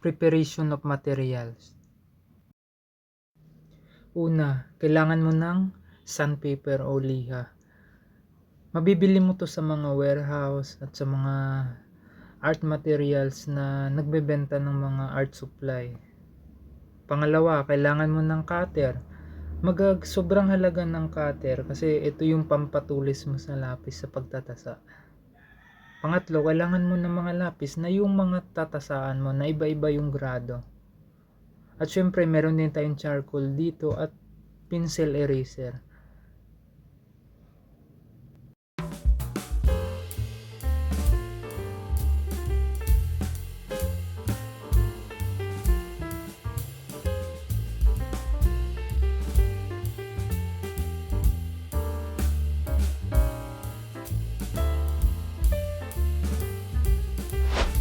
Preparation of materials. Una, kailangan mo ng sandpaper o liha. Mabibili mo to sa mga warehouse at sa mga art materials na nagbebenta ng mga art supply. Pangalawa, kailangan mo ng cutter. Sobrang halaga ng cutter kasi ito yung pampatulis mo sa lapis sa pagtatasa. Pangatlo, kailangan mo ng mga lapis na yung mga tatasaan mo na iba-iba yung grado. At syempre, meron din tayong charcoal dito at pencil eraser.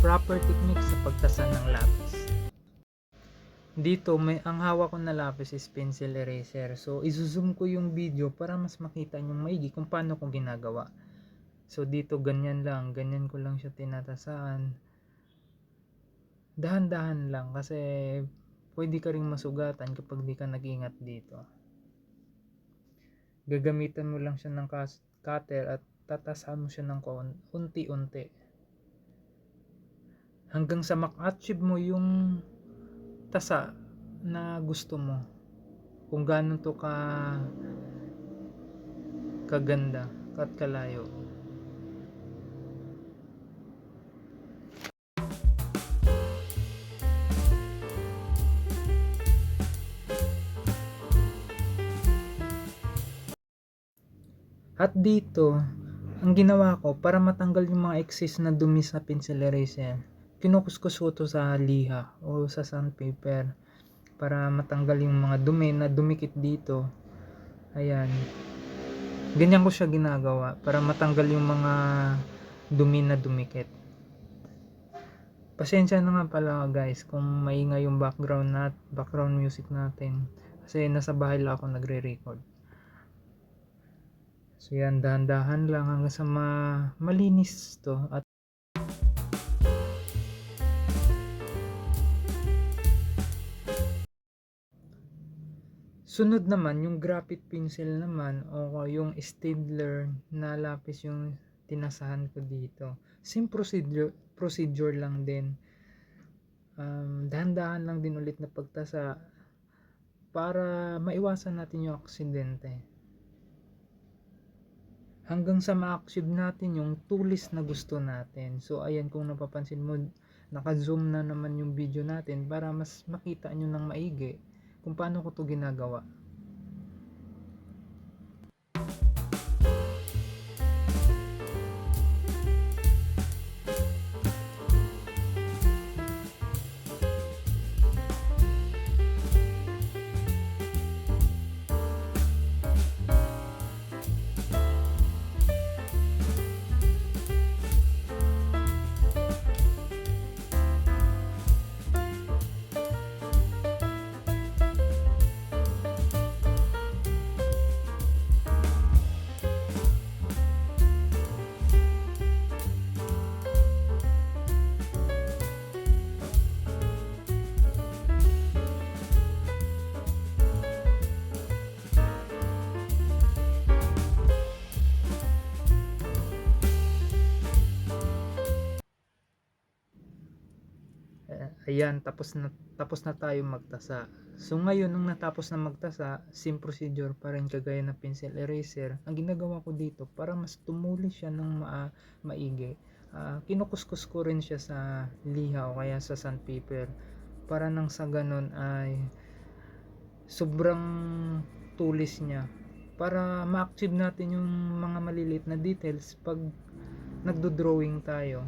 Proper technique sa pagtasa ng lapis. Dito ang hawak ko na lapis is pencil eraser. So izo-zoom ko yung video para mas makita nyo maigi kung paano ko ginagawa. So dito ganyan ko lang siya tinatasaan. Dahan-dahan lang kasi pwede ka ring masugatan kapag di ka nag-ingat dito. Gagamitan mo lang siya ng cutter at tatasahan mo siya ng unti-unti. Hanggang sa mak-achieve mo yung tasa na gusto mo. Kung gaano to kaganda at kalayo. At dito, ang ginawa ko para matanggal yung mga excess na dumi sa pencil eraser, kinukuskus ko to sa liha o sa sandpaper para matanggal yung mga dumi na dumikit dito. Ayan. Ganyan ko siya ginagawa para matanggal yung mga dumi na dumikit. Pasensya na nga pala guys kung maingay yung background music natin kasi nasa bahay lang ako nagre-record. So yan, dahan-dahan lang hanggang sa malinis to. At sunod naman, yung graphite pencil naman o yung Staedtler na lapis yung tinasahan ko dito. Same procedure lang din. Dahan-dahan lang din ulit na pagtasa para maiwasan natin yung aksidente. Hanggang sa ma-achieve natin yung tulis na gusto natin. So ayan, kung napapansin mo, naka-zoom na naman yung video natin para mas makita nyo ng maigi kung paano ko to ginagawa. Ayan, tapos na tayo magtasa. So ngayon, nung natapos na magtasa, same procedure pa rin kagaya ng pencil eraser. Ang ginagawa ko dito, para mas tumuli siya ng maigi, kinukuskus ko rin siya sa liha o kaya sa sandpaper para nang sa ganun ay sobrang tulis niya para ma-achieve natin yung mga maliliit na details pag nagdo-drawing tayo.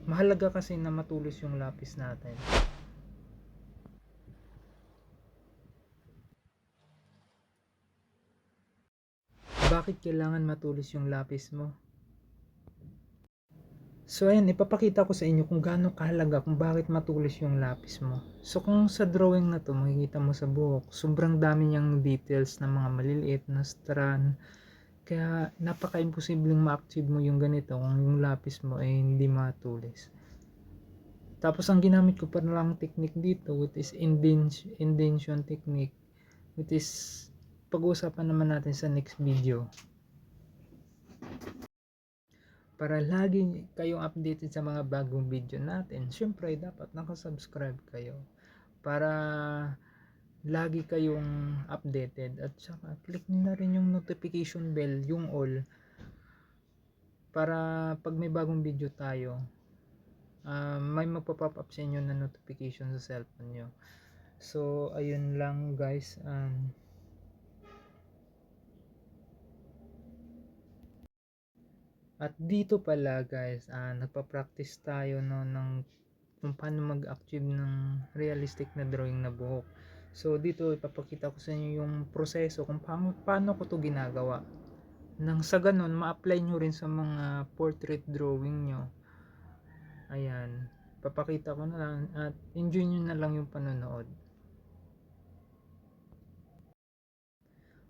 Mahalaga kasi na matulis yung lapis natin. Bakit kailangan matulis yung lapis mo? So ayan, ipapakita ko sa inyo kung gaano kahalaga kung bakit matulis yung lapis mo. So kung sa drawing na to, makikita mo sa buhok, sobrang dami niyang details na mga maliliit na strand. Kaya napaka-imposibleng ma-achieve mo yung ganito kung yung lapis mo ay hindi matulis. Tapos ang ginamit ko pa lang technique dito, which is indentation technique, which is pag-uusapan naman natin sa next video. Para lagi kayong updated sa mga bagong video natin, syempre dapat nakasubscribe kayo para lagi kayong updated, at saka click nyo na rin yung notification bell, yung all, para pag may bagong video tayo, may magpa-pop up sa inyo na notification sa cellphone nyo. So ayun lang guys, at dito pala guys, nagpa-practice tayo no ng kung paano mag-achieve ng realistic na drawing na buhok. So dito ipapakita ko sa inyo yung proseso kung paano ko to ginagawa. Nang sa ganun, ma-apply nyo rin sa mga portrait drawing nyo. Ayan, papakita ko na lang at enjoy nyo na lang yung panonood.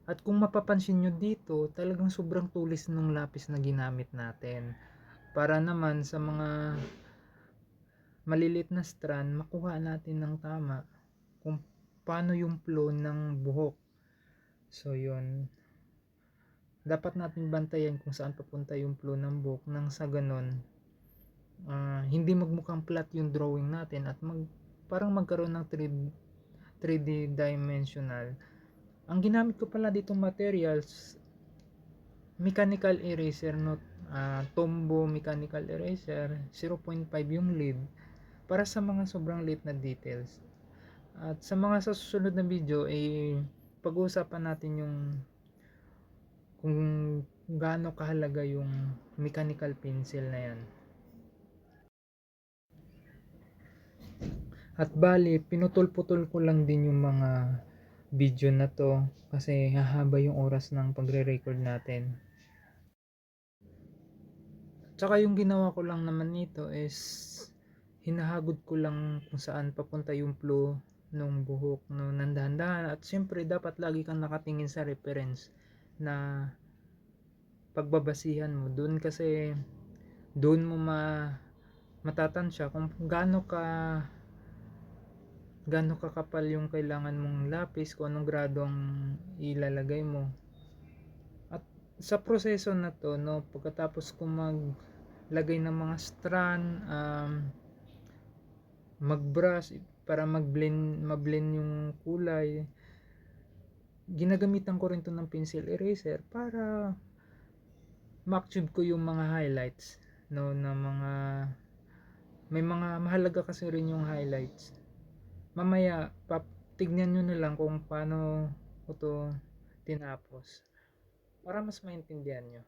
At kung mapapansin nyo dito, talagang sobrang tulis ng lapis na ginamit natin. Para naman sa mga malilit na strand, makuha natin ng tama kung paano yung flow ng buhok. So yun, dapat natin bantayan kung saan papunta yung flow ng buhok, nang sa ganon hindi magmukhang flat yung drawing natin at parang magkaroon ng 3D dimensional. Ang ginamit ko pala ditong materials, mechanical eraser, Tombow mechanical eraser 0.5 yung lead para sa mga sobrang liit na details. At sa mga susunod na video ay pag-uusapan natin yung kung gaano kahalaga yung mechanical pencil na yan. At bali, pinutol-putol ko lang din yung mga video na to kasi hahaba yung oras ng pagre-record natin. Tsaka yung ginawa ko lang naman nito is hinahagod ko lang kung saan papunta yung flow ng buhok no, nandahan-dahan. At syempre dapat lagi kang nakatingin sa reference na pagbabasihan mo doon, kasi doon mo matatansya kung gaano kakapal yung kailangan mong lapis, kung anong grado ang ilalagay mo. At sa proseso na to no, pagkatapos ko maglagay ng mga strand, magbrush para mablend yung kulay, ginagamitan ko rin to ng pencil eraser para ma-achieve ko yung mga highlights no, na may mga mahalaga kasi rin yung highlights. Mamaya tignan nyo na lang kung paano ko to tinapos para mas maintindihan nyo.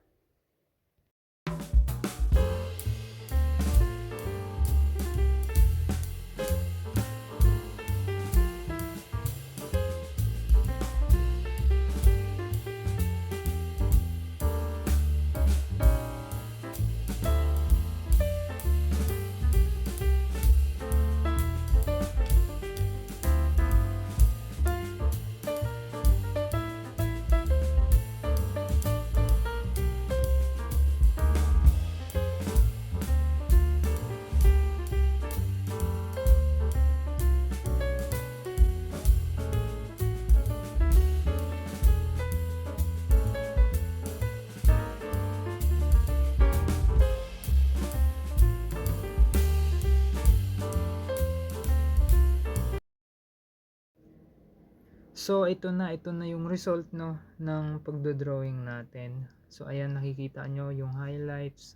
So ito na yung result no ng pagdo-drawing natin. So ayan, nakikita nyo yung highlights,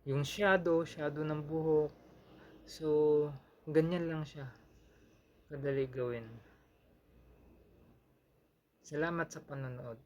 yung shadow ng buhok. So ganyan lang siya kadali gawin. Salamat sa panonood.